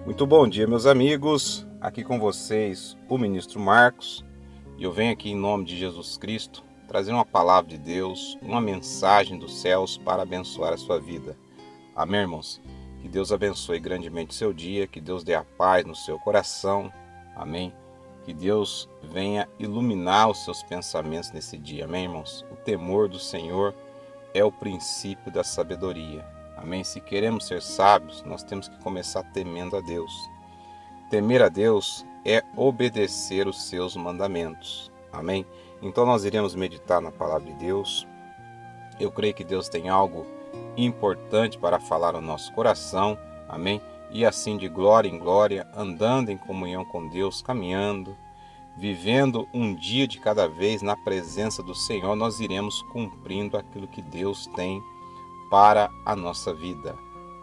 Muito bom dia, meus amigos. Aqui com vocês, o ministro Marcos. E eu venho aqui em nome de Jesus Cristo trazer uma palavra de Deus, uma mensagem dos céus para abençoar a sua vida. Amém, irmãos? Que Deus abençoe grandemente o seu dia, que Deus dê a paz no seu coração. Amém? Que Deus venha iluminar os seus pensamentos nesse dia. Amém, irmãos? O temor do Senhor é o princípio da sabedoria. Amém? Se queremos ser sábios, nós temos que começar temendo a Deus. Temer a Deus é obedecer os seus mandamentos. Amém? Então nós iremos meditar na palavra de Deus. Eu creio que Deus tem algo importante para falar ao nosso coração. Amém? E assim de glória em glória, andando em comunhão com Deus, caminhando, vivendo um dia de cada vez na presença do Senhor, nós iremos cumprindo aquilo que Deus tem para a nossa vida.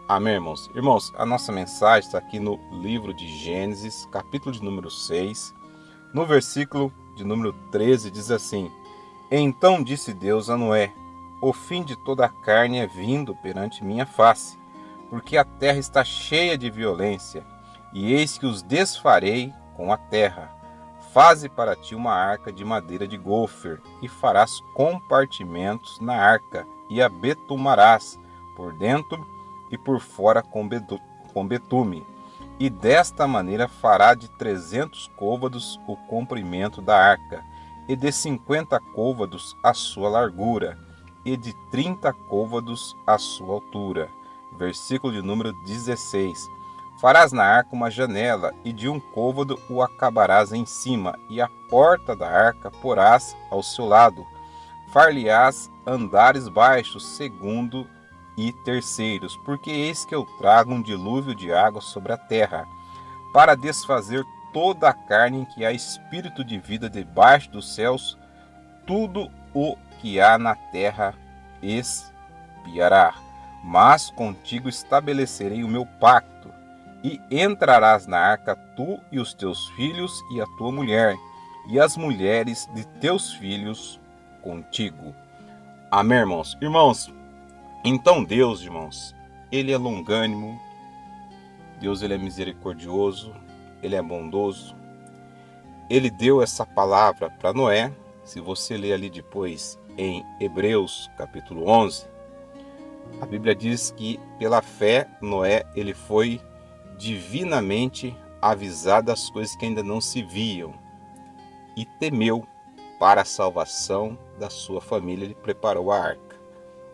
Amém, irmãos? Irmãos, a nossa mensagem está aqui no livro de Gênesis, capítulo de número 6, no versículo de número 13, diz assim: Então disse Deus a Noé: O fim de toda a carne é vindo perante minha face, porque a terra está cheia de violência, e eis que os desfarei com a terra. Faze para ti uma arca de madeira de gofer, e farás compartimentos na arca, e a betumarás por dentro e por fora com betume. E desta maneira fará de 300 côvados o comprimento da arca, e de 50 côvados a sua largura, e de 30 côvados a sua altura. Versículo de número 16. Farás na arca uma janela, e de um côvado o acabarás em cima, e a porta da arca porás ao seu lado. Far-lhe-ás andares baixos, segundo e terceiros, porque eis que eu trago um dilúvio de água sobre a terra, para desfazer toda a carne em que há espírito de vida debaixo dos céus, tudo o que há na terra expiará. Mas contigo estabelecerei o meu pacto, e entrarás na arca tu e os teus filhos e a tua mulher, e as mulheres de teus filhos contigo. Amém, irmãos? Irmãos, então Deus, irmãos, Ele é longânimo, Deus Ele é misericordioso, Ele é bondoso. Ele deu essa palavra para Noé. Se você ler ali depois em Hebreus capítulo 11, a Bíblia diz que pela fé Noé ele foi divinamente avisado das coisas que ainda não se viam e temeu para a salvação da sua família. Ele preparou a arca.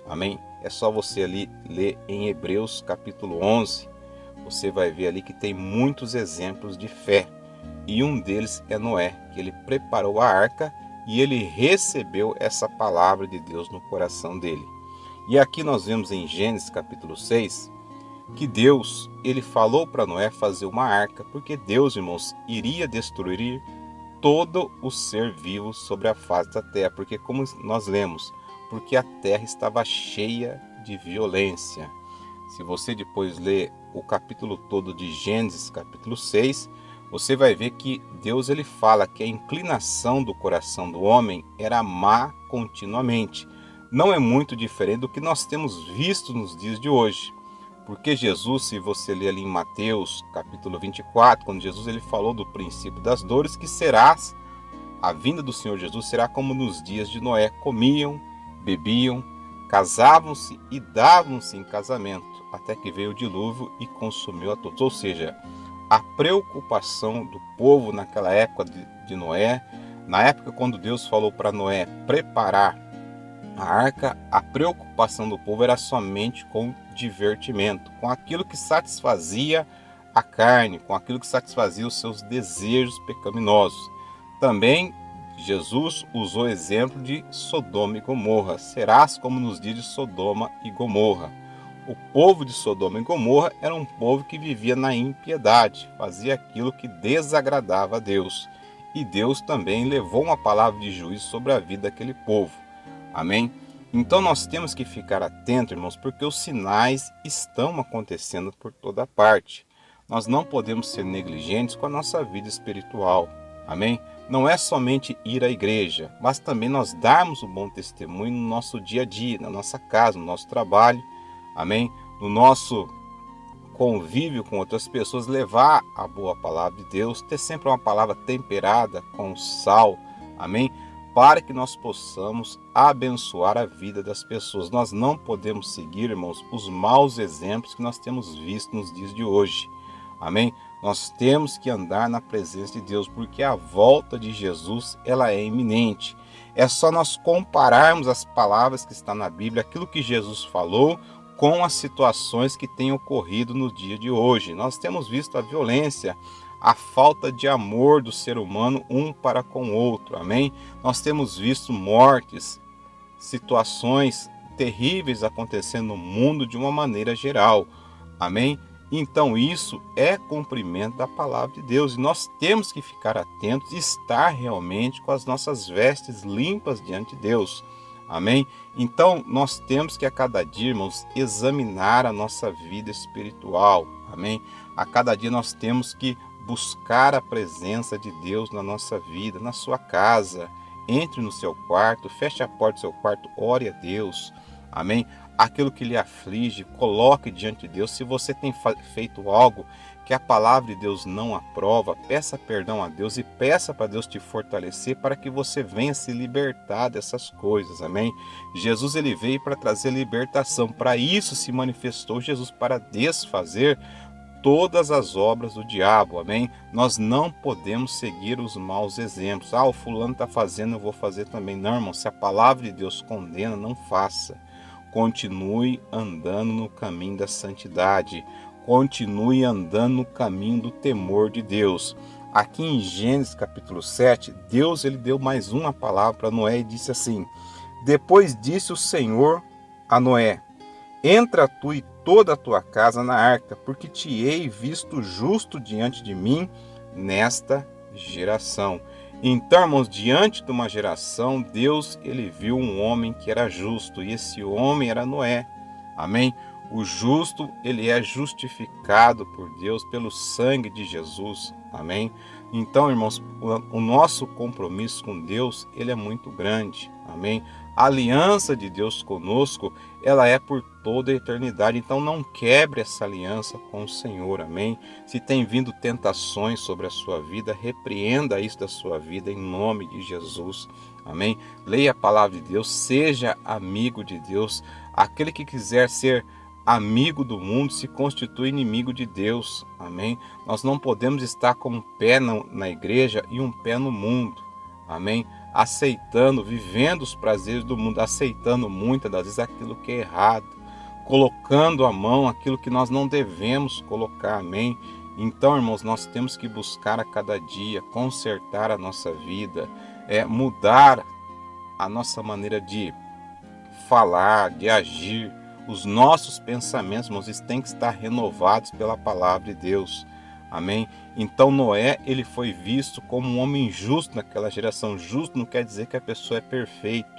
Amém? É só você ali ler em Hebreus capítulo 11, você vai ver ali que tem muitos exemplos de fé. E um deles é Noé, que ele preparou a arca e ele recebeu essa palavra de Deus no coração dele. E aqui nós vemos em Gênesis capítulo 6, que Deus, ele falou para Noé fazer uma arca, porque Deus, irmãos, iria destruir todo o ser vivo sobre a face da terra, porque como nós lemos, porque a terra estava cheia de violência. Se você depois ler o capítulo todo de Gênesis, capítulo 6, você vai ver que Deus ele fala que a inclinação do coração do homem era má continuamente. Não é muito diferente do que nós temos visto nos dias de hoje. Porque Jesus, se você ler ali em Mateus capítulo 24, quando Jesus ele falou do princípio das dores, que a vinda do Senhor Jesus será como nos dias de Noé: comiam, bebiam, casavam-se e davam-se em casamento, até que veio o dilúvio e consumiu a todos. Ou seja, a preocupação do povo naquela época de Noé, na época quando Deus falou para Noé preparar a arca, a preocupação do povo era somente com divertimento, com aquilo que satisfazia a carne, com aquilo que satisfazia os seus desejos pecaminosos. Também Jesus usou o exemplo de Sodoma e Gomorra. Serás como nos dias de Sodoma e Gomorra. O povo de Sodoma e Gomorra era um povo que vivia na impiedade, fazia aquilo que desagradava a Deus. E Deus também levou uma palavra de juízo sobre a vida daquele povo. Amém? Então nós temos que ficar atentos, irmãos, porque os sinais estão acontecendo por toda parte. Nós não podemos ser negligentes com a nossa vida espiritual. Amém? Não é somente ir à igreja, mas também nós darmos um bom testemunho no nosso dia a dia, na nossa casa, no nosso trabalho. Amém? No nosso convívio com outras pessoas, levar a boa palavra de Deus, ter sempre uma palavra temperada com sal, amém? Para que nós possamos abençoar a vida das pessoas. Nós não podemos seguir, irmãos, os maus exemplos que nós temos visto nos dias de hoje, amém? Nós temos que andar na presença de Deus, porque a volta de Jesus, ela é iminente. É só nós compararmos as palavras que estão na Bíblia, aquilo que Jesus falou, com as situações que têm ocorrido no dia de hoje. Nós temos visto a violência, a falta de amor do ser humano um para com o outro, amém? Nós temos visto mortes, situações terríveis acontecendo no mundo de uma maneira geral, amém? Então isso é cumprimento da palavra de Deus e nós temos que ficar atentos e estar realmente com as nossas vestes limpas diante de Deus. Amém? Então, nós temos que a cada dia, irmãos, examinar a nossa vida espiritual. Amém? A cada dia nós temos que buscar a presença de Deus na nossa vida, na sua casa. Entre no seu quarto, feche a porta do seu quarto, ore a Deus. Amém? Aquilo que lhe aflige, coloque diante de Deus. Se você tem feito algo que a palavra de Deus não aprova, peça perdão a Deus e peça para Deus te fortalecer para que você venha se libertar dessas coisas, amém? Jesus, ele veio para trazer libertação, para isso se manifestou Jesus, para desfazer todas as obras do diabo, amém? Nós não podemos seguir os maus exemplos. O fulano está fazendo, eu vou fazer também. Não, irmão, se a palavra de Deus condena, não faça. Continue andando no caminho da santidade. Continue andando no caminho do temor de Deus. Aqui em Gênesis capítulo 7, Deus ele deu mais uma palavra para Noé e disse assim: depois disse o Senhor a Noé: entra tu e toda a tua casa na arca, porque te hei visto justo diante de mim nesta geração. Então, irmãos, diante de uma geração, Deus ele viu um homem que era justo, e esse homem era Noé. Amém? O justo, ele é justificado por Deus pelo sangue de Jesus. Amém? Então, irmãos, o nosso compromisso com Deus, ele é muito grande. Amém? A aliança de Deus conosco, ela é por toda a eternidade. Então, não quebre essa aliança com o Senhor. Amém? Se tem vindo tentações sobre a sua vida, repreenda isso da sua vida em nome de Jesus. Amém? Leia a palavra de Deus, seja amigo de Deus. Aquele que quiser ser amigo do mundo se constitui inimigo de Deus, amém? Nós não podemos estar com um pé na igreja e um pé no mundo, amém? Aceitando, vivendo os prazeres do mundo, aceitando muitas das vezes aquilo que é errado, colocando a mão aquilo que nós não devemos colocar, amém? Então, irmãos, nós temos que buscar a cada dia, consertar a nossa vida, mudar a nossa maneira de falar, de agir. Os nossos pensamentos, irmãos, eles têm que estar renovados pela palavra de Deus. Amém? Então Noé, ele foi visto como um homem justo naquela geração. Justo não quer dizer que a pessoa é perfeita.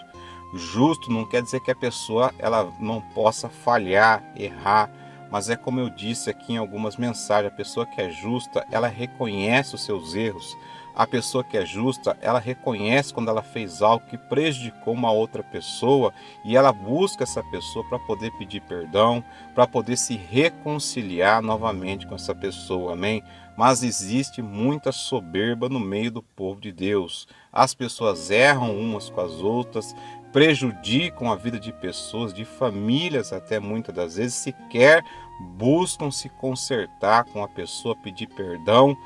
Justo não quer dizer que a pessoa ela não possa falhar, errar. Mas é como eu disse aqui em algumas mensagens, a pessoa que é justa, ela reconhece os seus erros. A pessoa que é justa, ela reconhece quando ela fez algo que prejudicou uma outra pessoa e ela busca essa pessoa para poder pedir perdão, para poder se reconciliar novamente com essa pessoa, amém? Mas existe muita soberba no meio do povo de Deus. As pessoas erram umas com as outras, prejudicam a vida de pessoas, de famílias até muitas das vezes, sequer buscam se consertar com a pessoa, pedir perdão,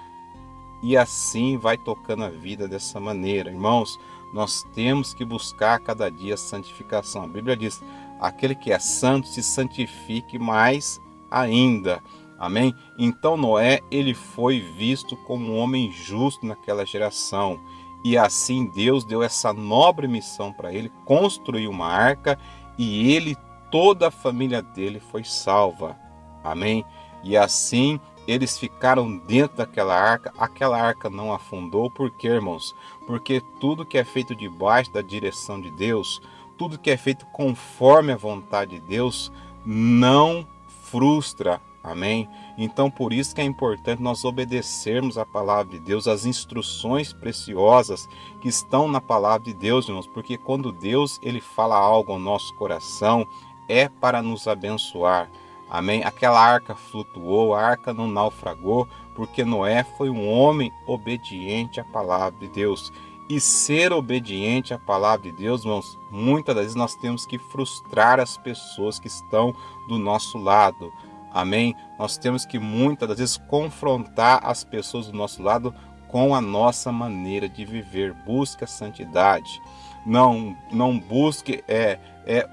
e assim vai tocando a vida dessa maneira. Irmãos, nós temos que buscar cada dia a santificação. A Bíblia diz, aquele que é santo se santifique mais ainda. Amém? Então Noé, ele foi visto como um homem justo naquela geração. E assim Deus deu essa nobre missão para ele, construir uma arca, e ele, toda a família dele foi salva. Amém? E assim eles ficaram dentro daquela arca, aquela arca não afundou. Por quê, irmãos? Porque tudo que é feito debaixo da direção de Deus, tudo que é feito conforme a vontade de Deus, não frustra. Amém? Então por isso que é importante nós obedecermos a palavra de Deus, as instruções preciosas que estão na palavra de Deus, irmãos, porque quando Deus ele fala algo ao nosso coração, é para nos abençoar. Amém? Aquela arca flutuou, a arca não naufragou, porque Noé foi um homem obediente à palavra de Deus. E ser obediente à palavra de Deus, irmãos, muitas das vezes nós temos que frustrar as pessoas que estão do nosso lado. Amém? Nós temos que muitas das vezes confrontar as pessoas do nosso lado com a nossa maneira de viver. Busque a santidade. Não busque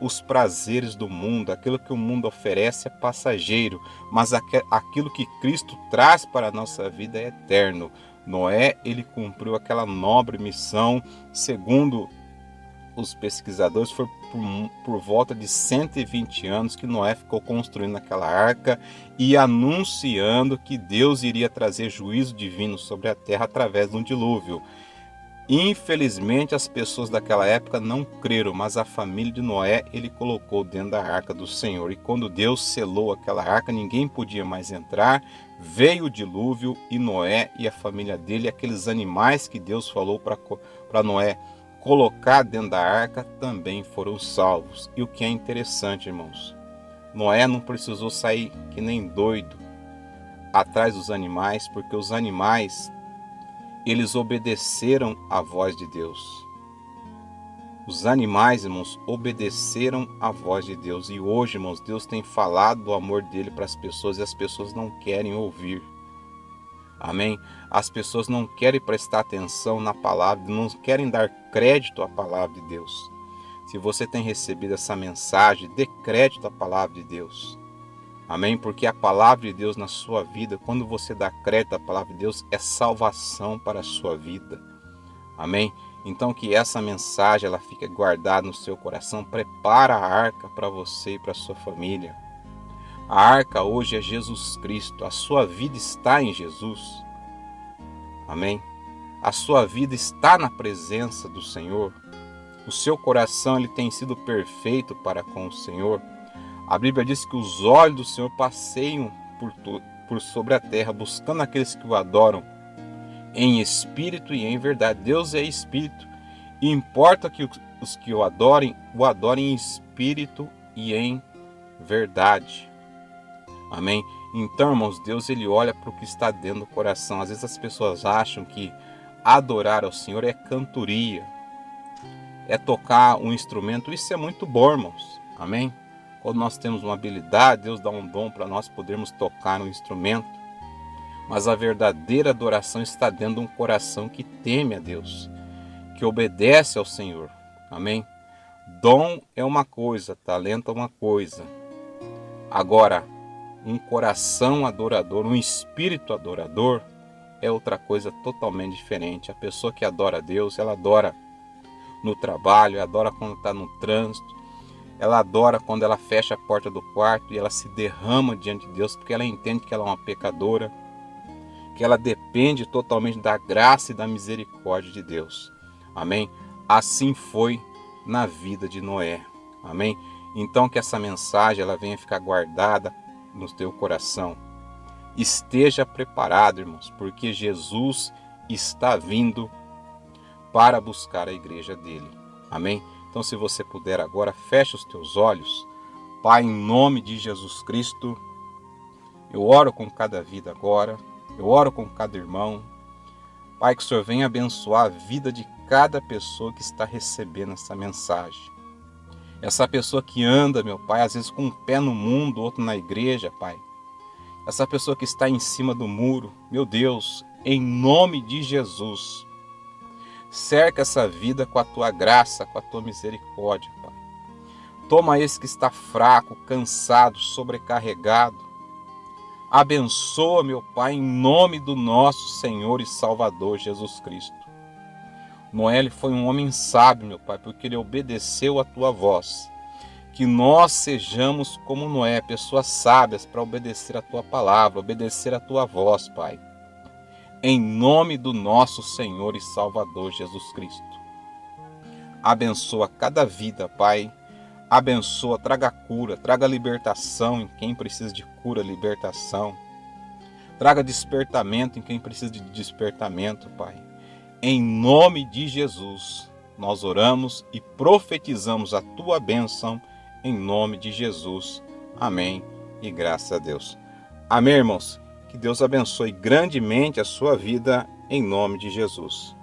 os prazeres do mundo. Aquilo que o mundo oferece é passageiro, mas aquilo que Cristo traz para a nossa vida é eterno. Noé, ele cumpriu aquela nobre missão, segundo os pesquisadores, foi por volta de 120 anos que Noé ficou construindo aquela arca e anunciando que Deus iria trazer juízo divino sobre a terra através de um dilúvio. Infelizmente, as pessoas daquela época não creram, mas a família de Noé ele colocou dentro da arca do Senhor. E quando Deus selou aquela arca, ninguém podia mais entrar. Veio o dilúvio e Noé e a família dele, aqueles animais que Deus falou para Noé colocar dentro da arca, também foram salvos. E o que é interessante, irmãos, Noé não precisou sair que nem doido atrás dos animais, porque os animais eles obedeceram à voz de Deus. Os animais, irmãos, obedeceram à voz de Deus. E hoje, irmãos, Deus tem falado do amor dele para as pessoas e as pessoas não querem ouvir. Amém? As pessoas não querem prestar atenção na palavra, não querem dar crédito à palavra de Deus. Se você tem recebido essa mensagem, dê crédito à palavra de Deus. Amém? Porque a palavra de Deus na sua vida, quando você dá crédito à palavra de Deus, é salvação para a sua vida. Amém? Então que essa mensagem ela fique guardada no seu coração. Prepara a arca para você e para a sua família. A arca hoje é Jesus Cristo. A sua vida está em Jesus. Amém? A sua vida está na presença do Senhor. O seu coração ele tem sido perfeito para com o Senhor. A Bíblia diz que os olhos do Senhor passeiam por sobre a terra, buscando aqueles que o adoram em espírito e em verdade. Deus é espírito e importa que os que o adorem em espírito e em verdade. Amém? Então, irmãos, Deus ele olha para o que está dentro do coração. Às vezes as pessoas acham que adorar ao Senhor é cantoria, é tocar um instrumento. Isso é muito bom, irmãos. Amém? Quando nós temos uma habilidade, Deus dá um dom para nós podermos tocar um instrumento. Mas a verdadeira adoração está dentro de um coração que teme a Deus, que obedece ao Senhor. Amém? Dom é uma coisa, talento é uma coisa. Agora, um coração adorador, um espírito adorador é outra coisa totalmente diferente. A pessoa que adora a Deus, ela adora no trabalho, ela adora quando está no trânsito, ela adora quando ela fecha a porta do quarto e ela se derrama diante de Deus, porque ela entende que ela é uma pecadora, que ela depende totalmente da graça e da misericórdia de Deus. Amém? Assim foi na vida de Noé. Amém? Então que essa mensagem ela venha ficar guardada no teu coração. Esteja preparado, irmãos, porque Jesus está vindo para buscar a igreja dele. Amém? Então, se você puder agora, feche os teus olhos. Pai, em nome de Jesus Cristo, eu oro com cada vida agora, eu oro com cada irmão. Pai, que o Senhor venha abençoar a vida de cada pessoa que está recebendo essa mensagem. Essa pessoa que anda, meu Pai, às vezes com um pé no mundo, outro na igreja, Pai. Essa pessoa que está em cima do muro, meu Deus, em nome de Jesus, cerca essa vida com a tua graça, com a tua misericórdia, Pai. Toma esse que está fraco, cansado, sobrecarregado. Abençoa, meu Pai, em nome do nosso Senhor e Salvador Jesus Cristo. Noé ele foi um homem sábio, meu Pai, porque ele obedeceu a tua voz. Que nós sejamos como Noé, pessoas sábias para obedecer a tua palavra, obedecer a tua voz, Pai. Em nome do nosso Senhor e Salvador Jesus Cristo. Abençoa cada vida, Pai. Abençoa, traga cura, traga libertação em quem precisa de cura, libertação. Traga despertamento em quem precisa de despertamento, Pai. Em nome de Jesus, nós oramos e profetizamos a tua bênção em nome de Jesus. Amém e graças a Deus. Amém, irmãos? Que Deus abençoe grandemente a sua vida em nome de Jesus.